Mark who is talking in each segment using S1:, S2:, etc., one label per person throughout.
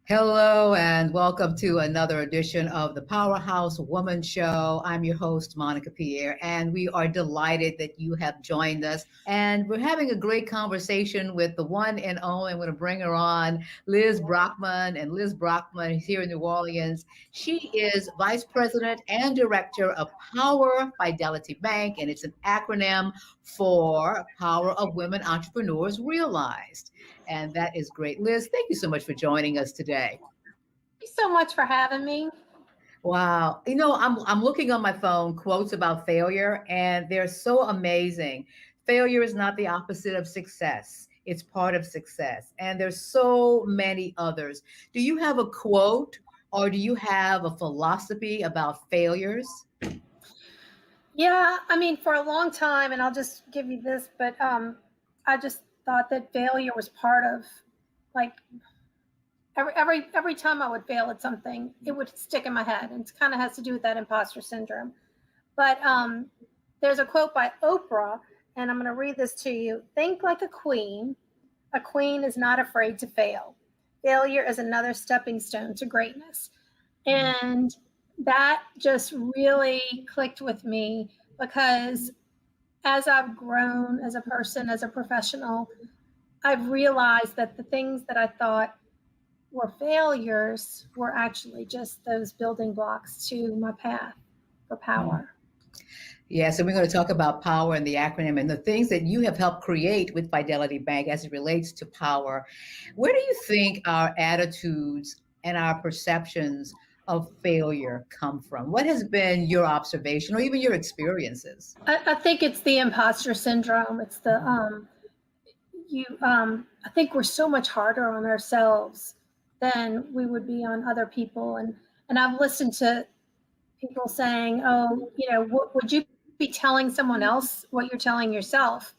S1: Hello and welcome to another edition of the Powerhouse Woman Show. I'm your host, Monica Pierre, and we are delighted that you have joined us. And we're having a great conversation with the one and only, I'm going to bring her on, Liz Broekman. And Liz Broekman is here in New Orleans. She is Vice President and Director of Power Fidelity Bank, and it's an acronym for Power of Women Entrepreneurs Realized. And that is great. Liz, thank you so much for joining us today.
S2: Thank you so much for having me.
S1: Wow. I'm looking on my phone quotes about failure, and they're so amazing. Failure is not the opposite of success. It's part of success. And there's so many others. Do you have a quote or do you have a philosophy about failures?
S2: Yeah, I mean, for a long time, and I'll just give you this, but I just thought that failure was part of, like, every time I would fail at something, it would stick in my head, and it kind of has to do with that imposter syndrome. But there's a quote by Oprah, and I'm going to read this to you. Think like a queen. A queen is not afraid to fail. Failure is another stepping stone to greatness. And that just really clicked with me because as I've grown as a person, as a professional, I've realized that the things that I thought were failures were actually just those building blocks to my path for power.
S1: Yeah, so we're going to talk about power and the acronym and the things that you have helped create with Fidelity Bank as it relates to power. Where do you think our attitudes and our perceptions of failure come from? What has been your observation or even your experiences?
S2: I think it's the imposter syndrome. It's the I think we're so much harder on ourselves than we would be on other people. And I've listened to people saying, "Oh, would you be telling someone else what you're telling yourself?"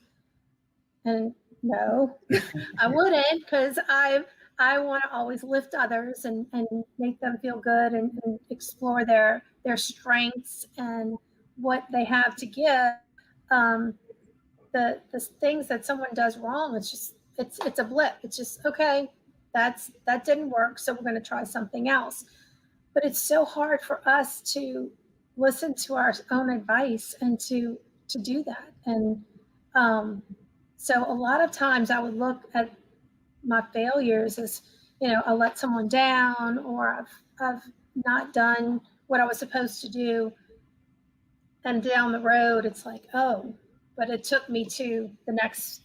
S2: And no, I wouldn't, because I want to always lift others and make them feel good and explore their strengths and what they have to give. Um, the things that someone does wrong, it's a blip. It's just, okay, that didn't work, so we're going to try something else. But it's so hard for us to listen to our own advice and to do that. And so a lot of times I would look at my failures as, I let someone down, or I've not done what I was supposed to do. And down the road, it's like, oh, but it took me to the next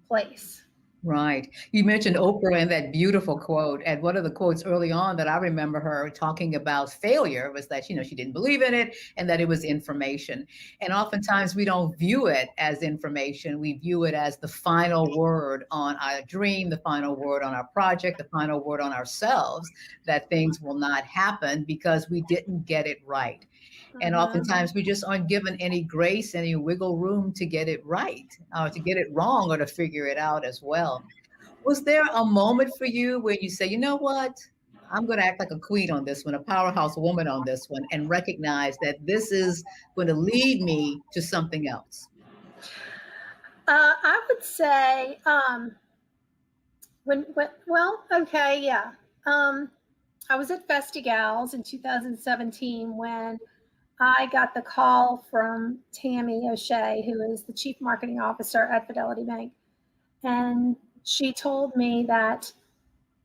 S2: place.
S1: Right. You mentioned Oprah and that beautiful quote. And one of the quotes early on that I remember her talking about failure was that, she didn't believe in it and that it was information. And oftentimes we don't view it as information. We view it as the final word on our dream, the final word on our project, the final word on ourselves, that things will not happen because we didn't get it right. And oftentimes we just aren't given any grace, any wiggle room to get it right, or to get it wrong, or to figure it out as well. Was there a moment for you where you say, you know what? I'm going to act like a queen on this one, a powerhouse woman on this one, and recognize that this is going to lead me to something else?
S2: I would say okay, yeah. I was at Festigals in 2017 when I got the call from Tammy O'Shea, who is the Chief Marketing Officer at Fidelity Bank. And she told me that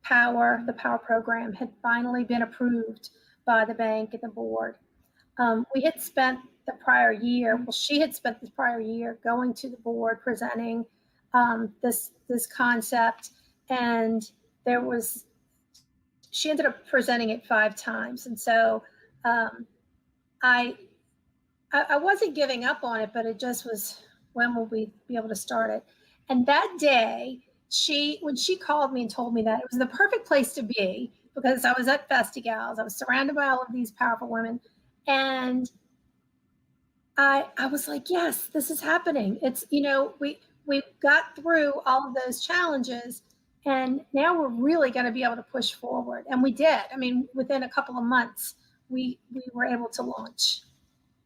S2: the Power program, had finally been approved by the bank and the board. We had spent the prior year, she had spent the prior year going to the board, presenting this concept. And she ended up presenting it 5 times. And so I wasn't giving up on it, but it just was, when will we be able to start it? And that day, when she called me and told me that, it was the perfect place to be, because I was at Festigals. I was surrounded by all of these powerful women. And I was like, yes, this is happening. It's, we got through all of those challenges, and now we're really going to be able to push forward. And we did. I mean, within a couple of months, we were able to launch.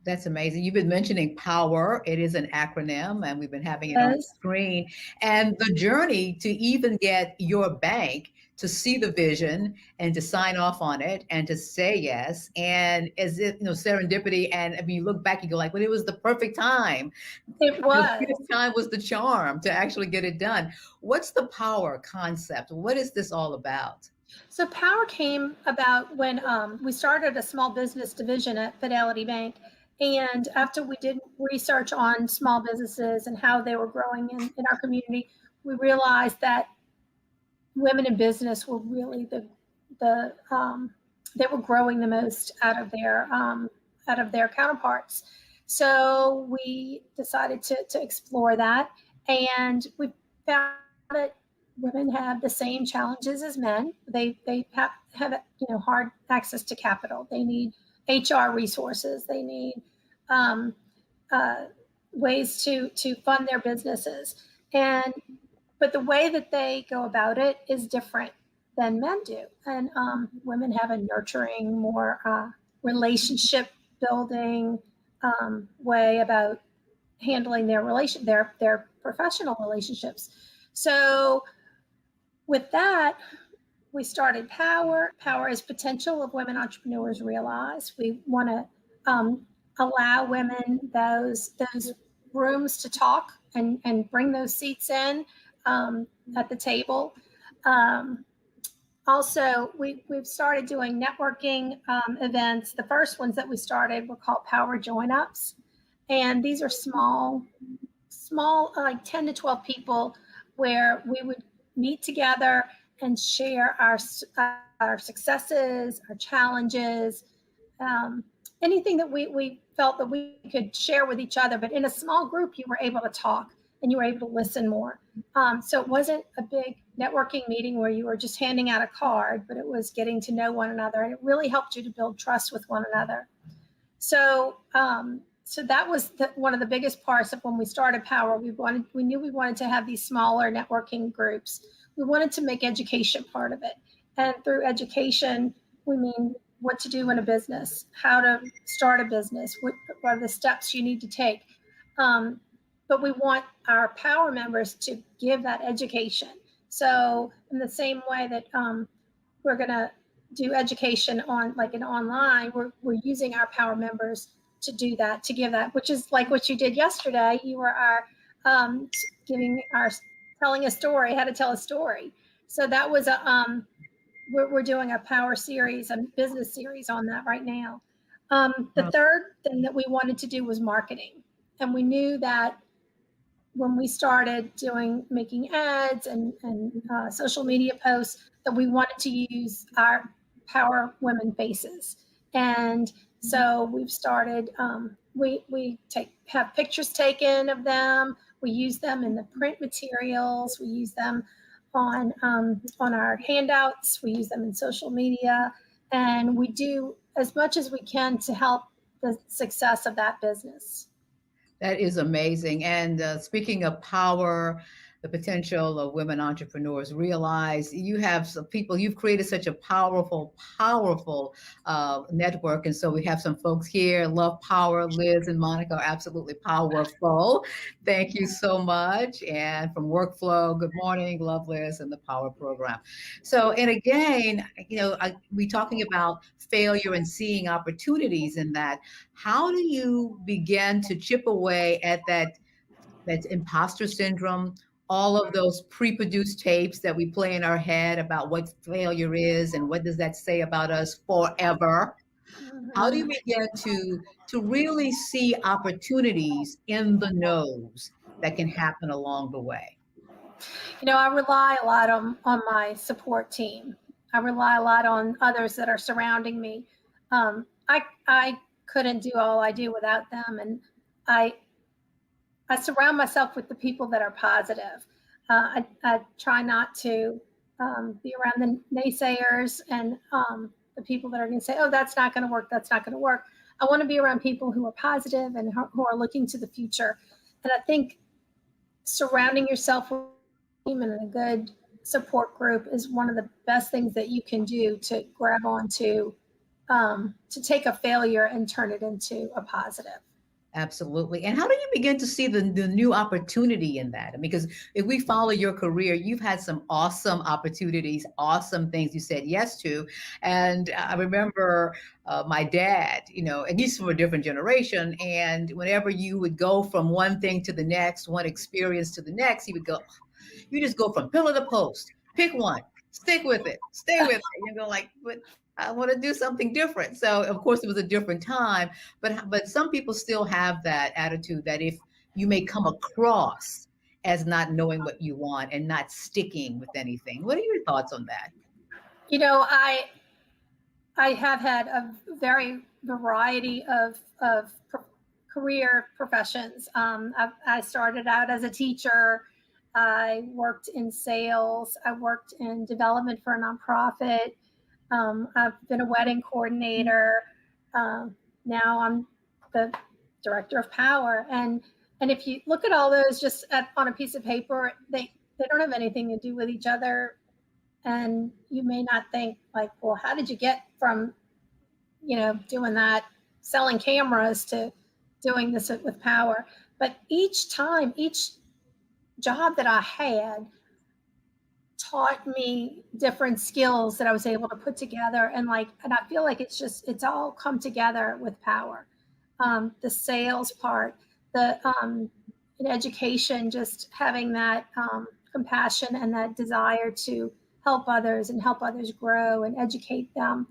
S1: That's amazing. You've been mentioning power. It is an acronym, and we've been having it on the screen. And the journey to even get your bank to see the vision and to sign off on it and to say yes. And as if, serendipity. And I mean, you look back, you go like, well, it was the perfect time.
S2: It
S1: The
S2: was.
S1: perfect time was the charm to actually get it done. What's the power concept? What is this all about?
S2: So power came about when we started a small business division at Fidelity Bank. And after we did research on small businesses and how they were growing in our community, we realized that women in business were really they were growing the most out of their counterparts. So we decided to explore that, and we found that women have the same challenges as men. They have hard access to capital. They need HR resources. They need um, uh, ways to fund their businesses, and but the way that they go about it is different than men do. And women have a nurturing, more relationship building way about handling their professional relationships. So with that, we started Power. Power is potential of women entrepreneurs realize. We want to allow women those rooms to talk and bring those seats in at the table. Um, Also, we've started doing networking events. The first ones that we started were called Power Join Ups. And these are small, like 10 to 12 people, where we would meet together and share our successes, our challenges, um, anything that we felt that we could share with each other. But in a small group, you were able to talk and you were able to listen more. So it wasn't a big networking meeting where you were just handing out a card, but it was getting to know one another, and it really helped you to build trust with one another. So that was one of the biggest parts of when we started Power. We knew we wanted to have these smaller networking groups. We wanted to make education part of it, and through education, we mean what to do in a business, how to start a business, what are the steps you need to take. But we want our Power members to give that education. So in the same way that we're going to do education on like an online, we're using our Power members to do that, to give that, which is like what you did yesterday. You were our telling a story, how to tell a story. So that was we're doing a Power series, a business series on that right now. The third thing that we wanted to do was marketing, and we knew that when we started making ads and social media posts, that we wanted to use our Power women faces. And so we've started, we have pictures taken of them. We use them in the print materials. We use them on our handouts. We use them in social media. And we do as much as we can to help the success of that business.
S1: That is amazing. And speaking of power, the potential of women entrepreneurs, realize you have some people, you've created such a powerful network. And so we have some folks here, love power. Liz and Monica are absolutely powerful. Thank you so much. And from Workflow, good morning, love Liz and the Power Program. So, and again, we talking about failure and seeing opportunities in that. How do you begin to chip away at that imposter syndrome, all of those pre-produced tapes that we play in our head about what failure is and what does that say about us forever? How do you begin to really see opportunities in the no's that can happen along the way?
S2: I rely a lot on my support team. I rely a lot on others that are surrounding me. I couldn't do all I do without them, and I surround myself with the people that are positive. I try not to be around the naysayers and the people that are going to say, "Oh, that's not going to work. That's not going to work." I want to be around people who are positive and who are looking to the future. And I think surrounding yourself with in a good support group is one of the best things that you can do to grab onto, to take a failure and turn it into a positive.
S1: Absolutely. And how do you begin to see the new opportunity in that? I mean, because if we follow your career, you've had some awesome opportunities, awesome things you said yes to. And I remember my dad, and he's from a different generation. And whenever you would go from one thing to the next, one experience to the next, he would go, you just go from pillar to post, pick one, stick with it, stay with it. You go like, but I want to do something different. So of course it was a different time, but some people still have that attitude that if you may come across as not knowing what you want and not sticking with anything. What are your thoughts on that?
S2: You know, I have had a very variety of career professions. I started out as a teacher. I worked in sales. I worked in development for a nonprofit. I've been a wedding coordinator. Now I'm the director of power. And if you look at all those just on a piece of paper, they don't have anything to do with each other. And you may not think like, well, how did you get from doing that, selling cameras, to doing this with power? But each time, each job that I had taught me different skills that I was able to put together. And I feel like it's all come together with power. The sales part, the in education, just having that compassion and that desire to help others and help others grow and educate them.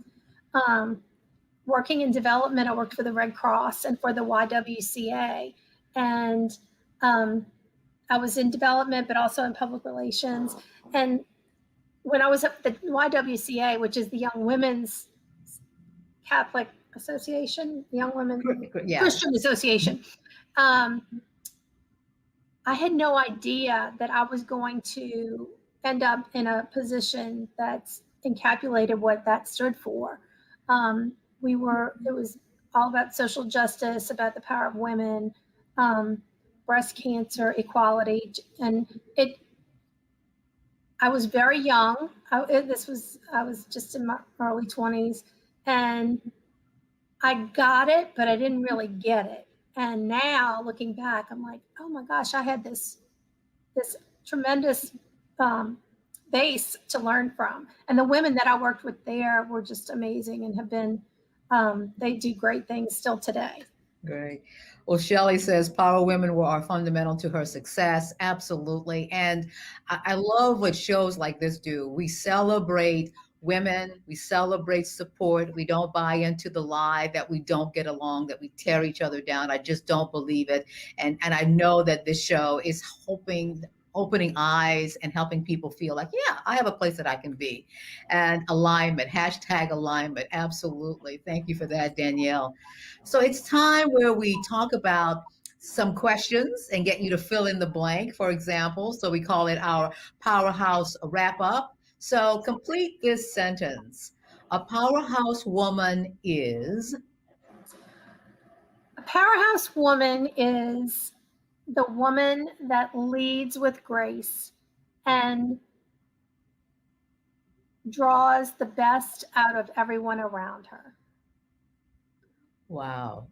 S2: Working in development, I worked for the Red Cross and for the YWCA. And I was in development, but also in public relations. And when I was at the YWCA, which is the Young Women's Catholic Association, the Young Women
S1: Yeah.
S2: Christian Association, I had no idea that I was going to end up in a position that's encapsulated what that stood for. It was all about social justice, about the power of women, breast cancer, equality. And I was very young. I was just in my early 20s, and I got it, but I didn't really get it. And now looking back, I'm like, oh my gosh, I had this tremendous base to learn from. And the women that I worked with there were just amazing and have been, they do great things still today.
S1: Great. Well, Shelley says power women are fundamental to her success. Absolutely. And I love what shows like this do. We celebrate women, we celebrate support. We don't buy into the lie that we don't get along, that we tear each other down. I just don't believe it. And I know that this show is opening eyes and helping people feel like, yeah, I have a place that I can be. And alignment, hashtag alignment. Absolutely. Thank you for that, Danielle. So it's time where we talk about some questions and get you to fill in the blank, for example. So we call it our Powerhouse wrap up. So complete this sentence. A powerhouse woman is.
S2: A powerhouse woman is the woman that leads with grace and draws the best out of everyone around her.
S1: Wow.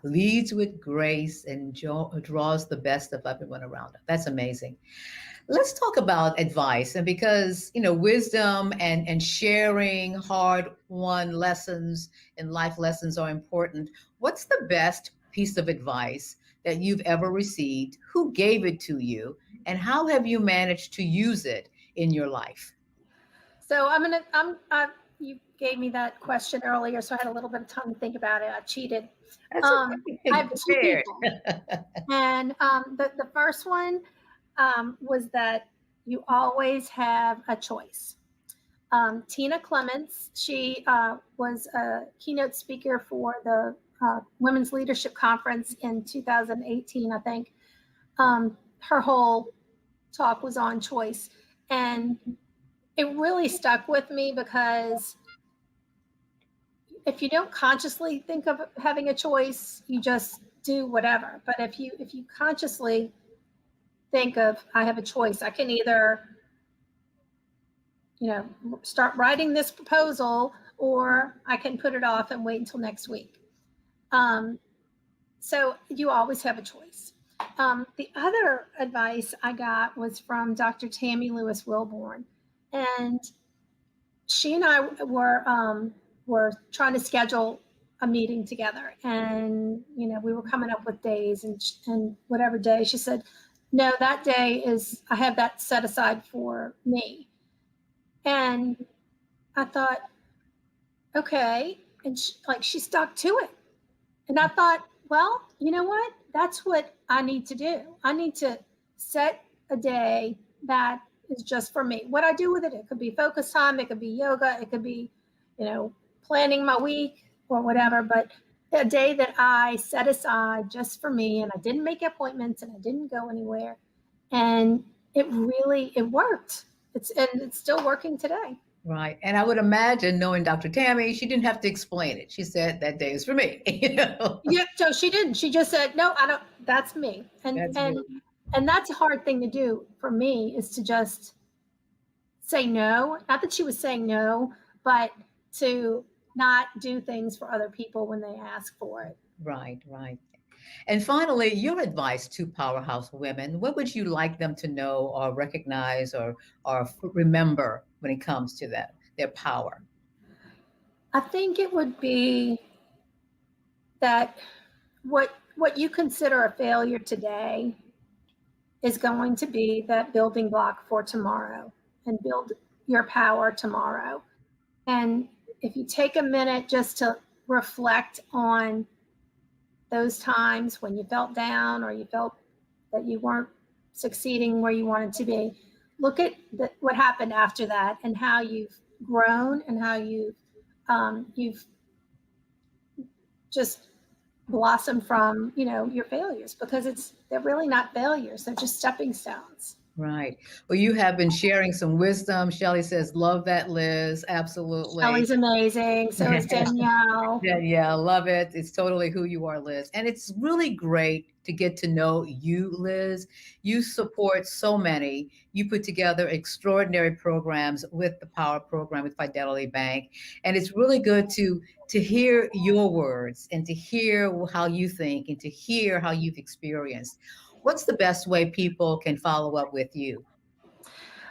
S1: Leads with grace and draws the best of everyone around her. That's amazing. Let's talk about advice. And because, wisdom and sharing hard won lessons and life lessons are important. What's the best piece of advice that you've ever received? Who gave it to you? And how have you managed to use it in your life?
S2: So you gave me that question earlier, so I had a little bit of time to think about it. I cheated.
S1: That's
S2: I
S1: okay.
S2: have two
S1: Prepared.
S2: people, and the first one was that you always have a choice. Tina Clements, she was a keynote speaker for the Women's Leadership Conference in 2018, I think. Her whole talk was on choice, and it really stuck with me because if you don't consciously think of having a choice, you just do whatever. But if you consciously think of, I have a choice, I can either start writing this proposal, or I can put it off and wait until next week. So you always have a choice. The other advice I got was from Dr. Tammy Lewis Wilborn, and she and I were trying to schedule a meeting together, and we were coming up with days, and whatever day she said, no, that day is I have that set aside for me, and I thought, okay, and she stuck to it. And I thought, well, you know what? That's what I need to do. I need to set a day that is just for me. What I do with it, it could be focus time, it could be yoga, it could be, planning my week or whatever, but a day that I set aside just for me, and I didn't make appointments and I didn't go anywhere. And it worked. It's still working today.
S1: Right. And I would imagine, knowing Dr. Tammy, she didn't have to explain it. She said that day is for me.
S2: Yeah, so she didn't. She just said, "No, I don't. That's me." And
S1: That's
S2: and
S1: me.
S2: and that's a hard thing to do for me, is to just say no. Not that she was saying no, but to not do things for other people when they ask for it.
S1: Right, right. And finally, your advice to powerhouse women, what would you like them to know or recognize or remember when it comes to that, their power?
S2: I think it would be that what you consider a failure today is going to be that building block for tomorrow, and build your power tomorrow. And if you take a minute just to reflect on those times when you felt down, or you felt that you weren't succeeding where you wanted to be, look at what happened after that, and how you've grown, and how you've just blossomed from your failures, because they're really not failures, they're just stepping stones.
S1: Right. Well, you have been sharing some wisdom. Shelley says, love that, Liz. Absolutely.
S2: Ellie's amazing, so is Danielle.
S1: Yeah, love it. It's totally who you are, Liz. And it's really great to get to know you, Liz. You support so many. You put together extraordinary programs with the Power Program with Fidelity Bank. And it's really good to hear your words, and to hear how you think, and to hear how you've experienced. What's the best way people can follow up with you?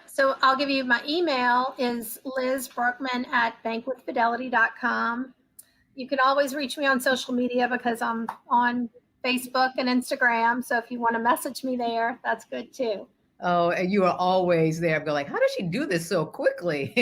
S2: So I'll give you my email is Liz Broekman at bankwithfidelity.com. You can always reach me on social media, because I'm on Facebook and Instagram. So if you want to message me there, that's good too.
S1: Oh, and you are always there. I'm going like, how does she do this so quickly?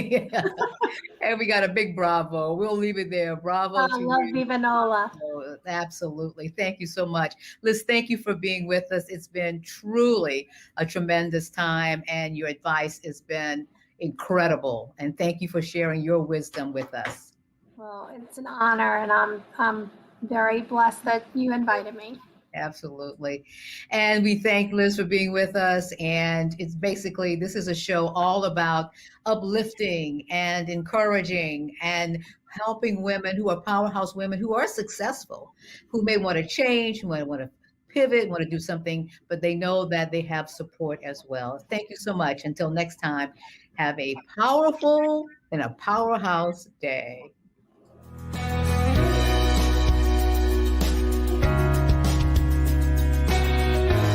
S1: And we got a big bravo. We'll leave it there. Bravo
S2: I
S1: to
S2: love
S1: you.
S2: Vivanola.
S1: Oh, absolutely. Thank you so much. Liz, thank you for being with us. It's been truly a tremendous time, and your advice has been incredible. And thank you for sharing your wisdom with us.
S2: Well, it's an honor, and I'm very blessed that you invited me.
S1: Absolutely. And we thank Liz for being with us. And it's basically, this is a show all about uplifting and encouraging and helping women who are powerhouse women, who are successful, who may want to change, who might want to pivot, want to do something, but they know that they have support as well. Thank you so much. Until next time, have a powerful and a powerhouse day.